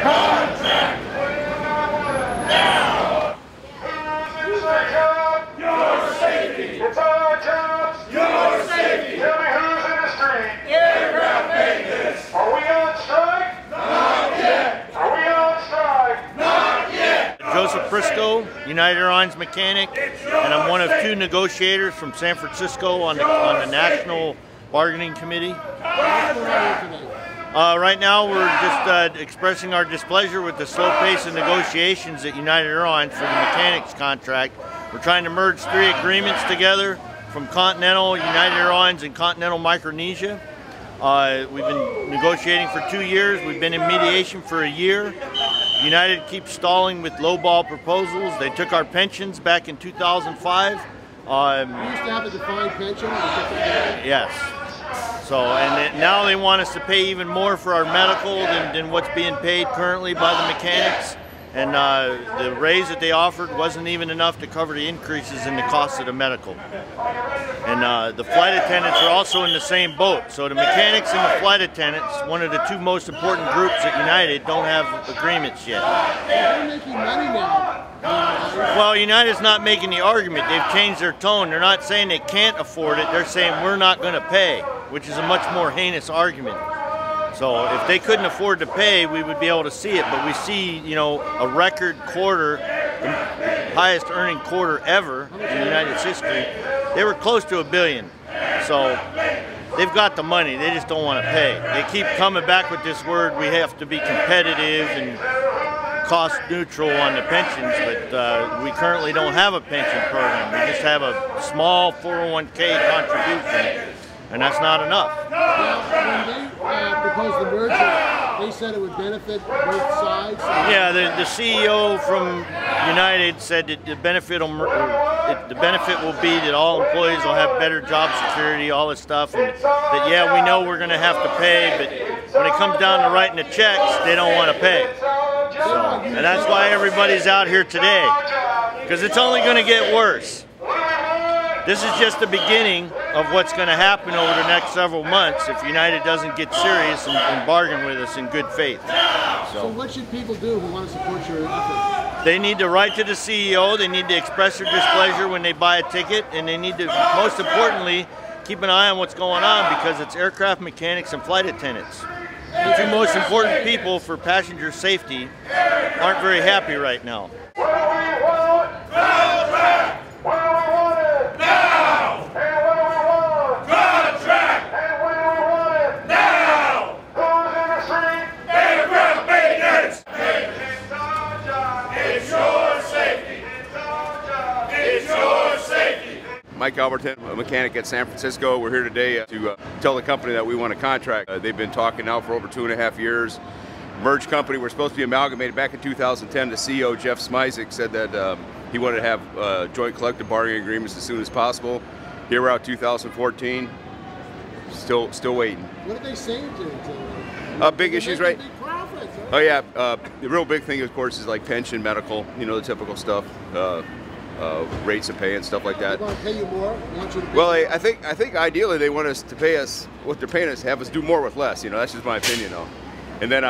Contract! Now! Who's our job? Your safety! It's our jobs! Your safety! Tell me who's in the street? Aircraft maintenance! Are we on strike? Not yet! Are we on strike? Not yet! Joseph Briscoe, United Airlines mechanic, and I'm one of two negotiators from San Francisco on the National Bargaining Committee. Right now we're just expressing our displeasure with the slow pace of negotiations at United Airlines for the mechanics contract. We're trying to merge three agreements together from Continental, United Airlines, and Continental Micronesia. We've been negotiating for 2 years. We've been in mediation for a year. United keeps stalling with lowball proposals. They took our pensions back in 2005. We used to have a defined pension. Yes. So, and now they want us to pay even more for our medical than what's being paid currently by the mechanics. And the raise that they offered wasn't even enough to cover the increases in the cost of the medical. And the flight attendants are also in the same boat. So the mechanics and the flight attendants, one of the two most important groups at United, don't have agreements yet. They're making money now. Well, United's not making the argument. They've changed their tone. They're not saying they can't afford it. They're saying we're not going to pay, which is a much more heinous argument. So if they couldn't afford to pay, we would be able to see it. But we see, you know, a record quarter, the highest earning quarter ever in United's history. They were close to $1 billion. So they've got the money. They just don't want to pay. They keep coming back with this word, we have to be competitive and cost neutral on the pensions, but we currently don't have a pension program. We just have a small 401k contribution, and that's not enough. Now, when they proposed the merger, they said it would benefit both sides. Yeah, the CEO from United said that the benefit will be that all employees will have better job security, all this stuff, and that, yeah, we know we're going to have to pay, but when it comes down to writing the checks, they don't want to pay. So, and that's why everybody's out here today, because it's only going to get worse. This is just the beginning of what's going to happen over the next several months if United doesn't get serious and bargain with us in good faith. So what should people do who want to support your effort? They need to write to the CEO, they need to express their displeasure when they buy a ticket, and they need to, most importantly, keep an eye on what's going on, because it's aircraft mechanics and flight attendants. The two most important people for passenger safety aren't very happy right now. Mike Alberton, a mechanic at San Francisco. We're here today to tell the company that we want a contract. They've been talking now for over 2.5 years. Merged company, we're supposed to be amalgamated back in 2010. The CEO, Jeff Smizek, said that he wanted to have joint collective bargaining agreements as soon as possible. Here we're out 2014, still waiting. What are they saying to big issues, right? Big profits, right? Oh yeah, the real big thing, of course, is like pension, medical, you know, the typical stuff. Rates of pay and stuff like that. They want to pay you more? Well, I think ideally they want us to pay us what they're paying us, have us do more with less. You know, that's just my opinion, though. And then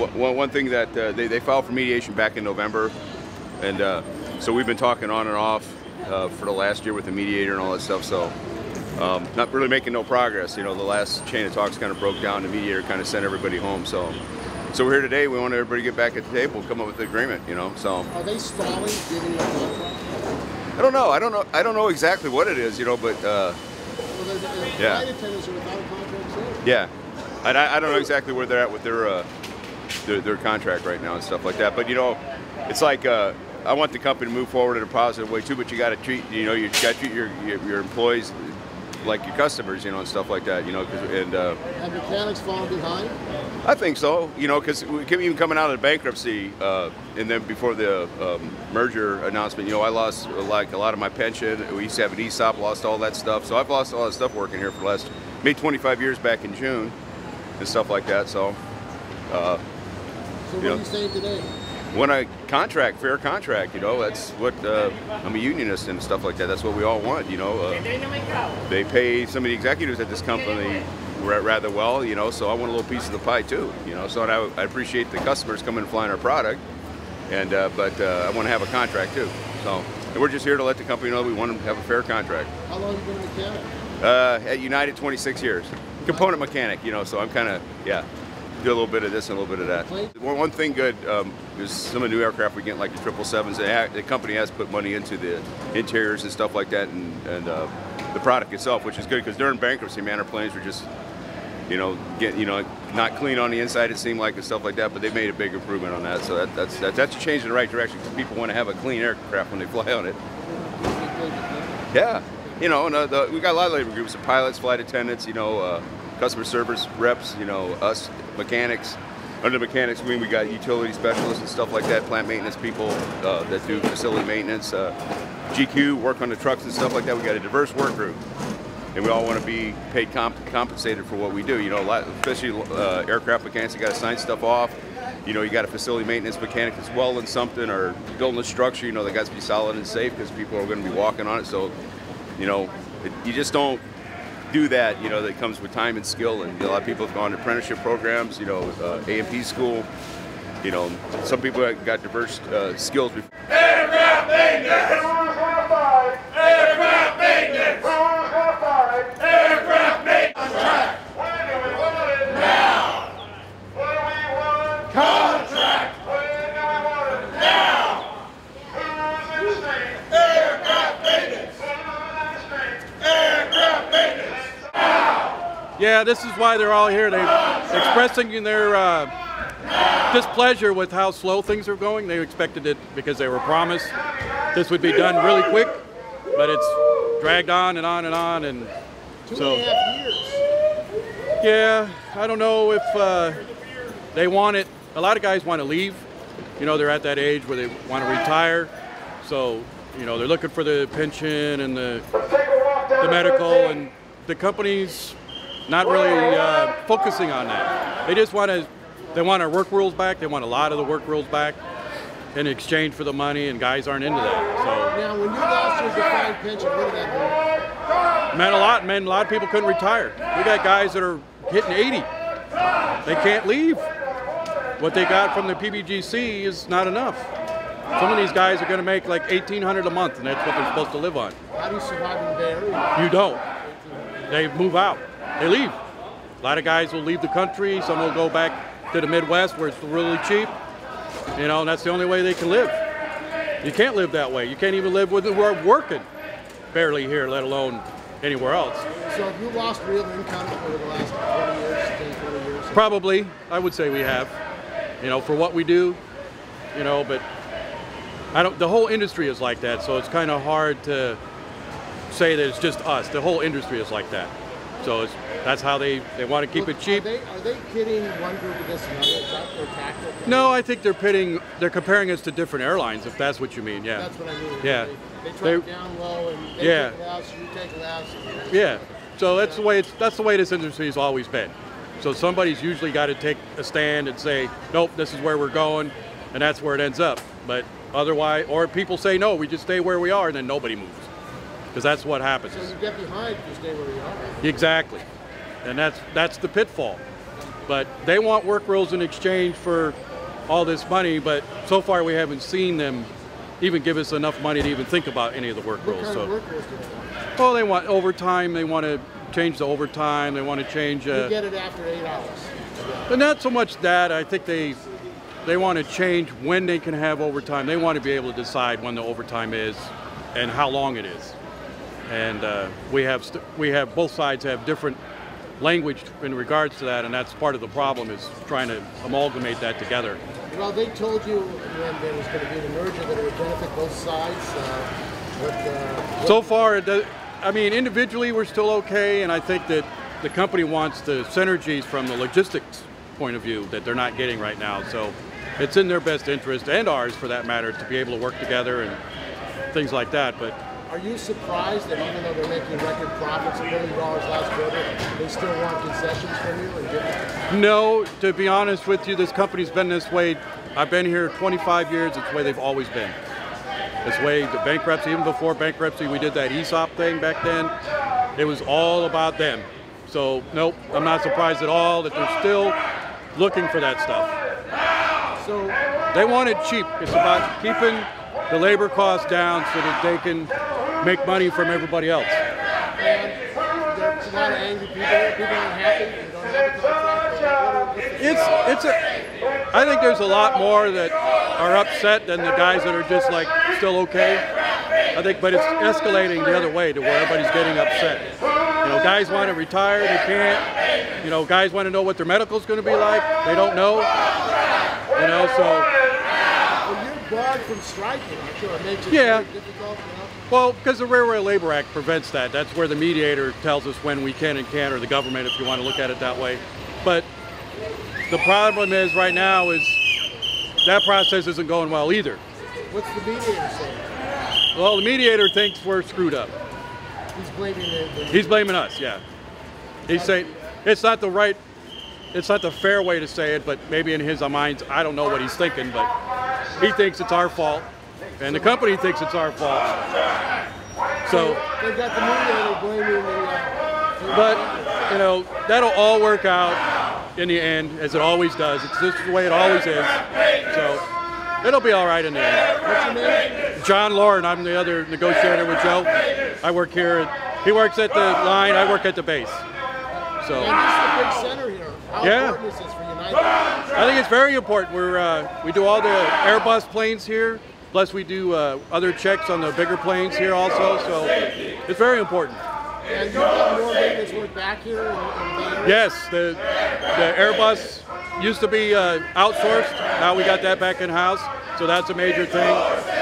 one thing that they filed for mediation back in November, and so we've been talking on and off for the last year with the mediator and all that stuff. So not really making no progress. You know, the last chain of talks kind of broke down. The mediator kind of sent everybody home. So we're here today. We want everybody to get back at the table, come up with an agreement. You know, so. Are they stalling giving you a contract? I don't know exactly what it is. You know, but well, yeah. Flight attendants are without a contract too. Yeah, I don't know exactly where they're at with their contract right now and stuff like that. But you know, it's like I want the company to move forward in a positive way too. But you got to treat you got to treat your employees like your customers, you know, and stuff like that, you know. Have mechanics fallen behind? I think so, you know, because even coming out of the bankruptcy, and then before the merger announcement, you know, I lost like a lot of my pension. We used to have an ESOP, lost all that stuff. So I've lost a lot of stuff working here for the last maybe 25 years back in June and stuff like that. So. So what are you saying today? Want a contract, fair contract, you know, that's what, I'm a unionist and stuff like that, that's what we all want, you know. They pay some of the executives at this company rather well, you know, so I want a little piece of the pie too, you know, so I appreciate the customers coming and flying our product, and but I want to have a contract too, so and we're just here to let the company know we want to have a fair contract. How long have you been a mechanic? At United 26 years. Component mechanic, you know, so I'm kind of, yeah, do a little bit of this and a little bit of that. One thing good is some of the new aircraft we get, like the 777s, the company has put money into the interiors and stuff like that, and the product itself, which is good, because during bankruptcy, man, our planes were just, you know, not clean on the inside, it seemed like, and stuff like that, but they made a big improvement on that, so that's a change in the right direction, because people want to have a clean aircraft when they fly on it. Yeah, you know, and we got a lot of labor groups, the pilots, flight attendants, you know, customer service reps, you know, us mechanics. Under the mechanics wing, we got utility specialists and stuff like that, plant maintenance people that do facility maintenance, GQ, work on the trucks and stuff like that. We got a diverse work group, and we all want to be paid compensated for what we do. You know, especially aircraft mechanics, you got to sign stuff off. You know, you got a facility maintenance mechanic that's welding something or building a structure. You know, they got to be solid and safe because people are going to be walking on it. So, you know, you just don't do that, you know, that comes with time and skill, and a lot of people have gone to apprenticeship programs, you know, A&P school, you know, some people have got diverse skills. Aircraft maintenance! Who's gonna fight? Aircraft maintenance! Who's gonna fight? Aircraft maintenance! Contract! When do we want it? Now! What do we want? Contract! When do we want it? Now! Who's in the street? Aircraft maintenance! Who's in the street? Aircraft maintenance! Yeah, this is why they're all here. They're expressing their displeasure with how slow things are going. They expected it because they were promised this would be done really quick, but it's dragged on and on and on. And so, 2.5 years. Yeah, I don't know if they want it. A lot of guys want to leave. You know, they're at that age where they want to retire. So, you know, they're looking for the pension and the medical, and the company's not really focusing on that. They just want our work rules back. They want a lot of the work rules back in exchange for the money, and guys aren't into that. So now, when you lost your defined pension, what did that mean? Meant a lot. Meant a lot of people couldn't retire. We got guys that are hitting 80. They can't leave. What they got from the PBGC is not enough. Some of these guys are going to make like $1,800 a month, and that's what they're supposed to live on. How do you survive in the Bay Area? You don't. They move out. They leave. A lot of guys will leave the country. Some will go back to the Midwest where it's really cheap. You know, and that's the only way they can live. You can't live that way. You can't even live with we're working barely here, let alone anywhere else. So have you lost real income over the last 20 years, 10, 20 years? Probably. I would say we have. You know, for what we do, you know, but the whole industry is like that, so it's kind of hard to say that it's just us. The whole industry is like that. So that's how they want to keep it cheap. Are they pitting one group against another? Is that their tactic? No, I think they're comparing us to different airlines, if that's what you mean, yeah. That's what I mean. Yeah. They try down low and they take less, you take less. Yeah. So that's the way this industry has always been. So somebody's usually got to take a stand and say, nope, this is where we're going, and that's where it ends up. But otherwise, or people say, no, we just stay where we are, and then nobody moves. Because that's what happens. So you get behind if you stay where you are. Exactly. And that's the pitfall. But they want work rules in exchange for all this money, but so far we haven't seen them even give us enough money to even think about any of the work rules. What kind of work rules do they want? Well, they want overtime, they want to change the overtime, they want to change... You get it after 8 hours. But not so much that. I think they want to change when they can have overtime. They want to be able to decide when the overtime is and how long it is. And we have both sides have different language in regards to that, and that's part of the problem, is trying to amalgamate that together. Well, they told you when there was going to be the merger that it would benefit both sides. So far, I mean, individually we're still okay, and I think that the company wants the synergies from the logistics point of view that they're not getting right now. So it's in their best interest, and ours for that matter, to be able to work together and things like that. But are you surprised that even though they're making record profits, $1 billion last quarter, they still want concessions from you? And no, to be honest with you, this company's been this way. I've been here 25 years. It's the way they've always been. This way, the bankruptcy, even before bankruptcy, we did that ESOP thing back then. It was all about them. So nope, I'm not surprised at all that they're still looking for that stuff. So They want it cheap. It's about keeping the labor costs down so that they can make money from everybody else. and there's a lot of angry people. People aren't happy. They don't have a contract. I think there's a lot more that are upset than the guys that are just like still okay. I think, but it's escalating the other way to where everybody's getting upset. You know, guys want to retire, they can't. You know, guys want to know what their medical's going to be like, they don't know. You know, so. Well, you're barred from striking, I'm sure it makes it Yeah. very difficult. You know? Well, because the Railway Labor Act prevents that. That's where the mediator tells us when we can and can't, or the government, if you want to look at it that way. But the problem is right now is that process isn't going well either. What's the mediator saying? Well, the mediator thinks we're screwed up. He's blaming the He's blaming us, yeah. He's saying it's not the right, it's not the fair way to say it, but maybe in his mind, I don't know what he's thinking, but he thinks it's our fault, and the company thinks it's our fault. So, they've got the mediator blaming the but you know, that'll all work out in the end, as it always does. It's just the way it always is. So, it'll be all right in the end. what's your name? John Lauren, I'm the other negotiator with Joe. I work here. He works at the line, I work at the base. So, And this is a big center here. How Yeah. important is this for United? I think it's very important. We do all the Airbus planes here, plus we do other checks on the bigger planes here also. So it's very important. And you've got more maintenance work back here in the area? Yes, the Airbus used to be outsourced. Now we got that back in house, so that's a major thing.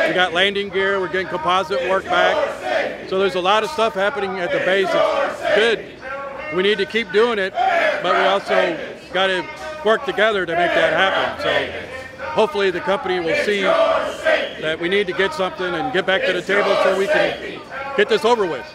We got landing gear. We're getting composite work back. So there's a lot of stuff happening at the base. It's good. We need to keep doing it, but we also got to work together to make that happen. So hopefully the company will see that we need to get something and get back to the table so we can get this over with.